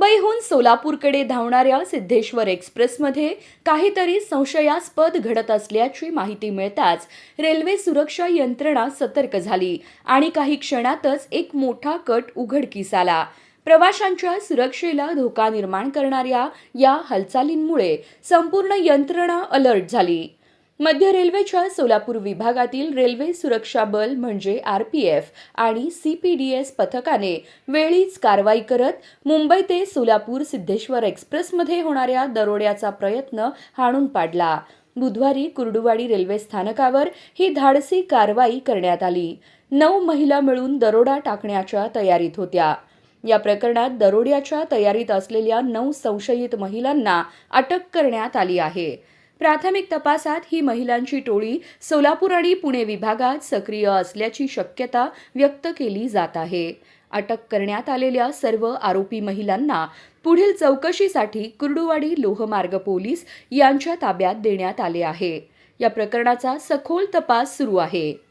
मुंबईहून सोलापूरकडे धावणाऱ्या सिद्धेश्वर एक्सप्रेसमध्ये काहीतरी संशयास्पद घडत असल्याची माहिती मिळताच रेल्वे सुरक्षा यंत्रणा सतर्क झाली आणि काही क्षणातच एक मोठा कट उघडकीस आला. प्रवाशांच्या सुरक्षेला धोका निर्माण करणाऱ्या या हालचालींमुळे संपूर्ण यंत्रणा अलर्ट झाली. मध्य रेल्वेच्या सोलापूर विभागातील रेल्वे सुरक्षा बल म्हणजे RPF आणि CPDS पथकाने वेळीच कारवाई करत मुंबई ते सोलापूर सिद्धेश्वर एक्सप्रेसमध्ये होणाऱ्या दरोड्याचा प्रयत्न हाणून पाडला. बुधवारी कुर्डुवाडी रेल्वे स्थानकावर ही धाडसी कारवाई करण्यात आली. 9 महिला मिळून दरोडा टाकण्याच्या तयारीत होत्या. या प्रकरणात दरोड्याच्या तयारीत असलेल्या 9 संशयित महिलांना अटक करण्यात आली आहे. प्राथमिक तपासात ही महिलांची टोळी सोलापूर आणि पुणे विभागात सक्रिय असल्याची शक्यता व्यक्त केली जात आहे. अटक करण्यात आलेल्या सर्व आरोपी महिलांना पुढील चौकशीसाठी कुर्डुवाडी लोहमार्ग पोलीस यांच्या ताब्यात देण्यात आले आहे. या प्रकरणाचा सखोल तपास सुरू आहे.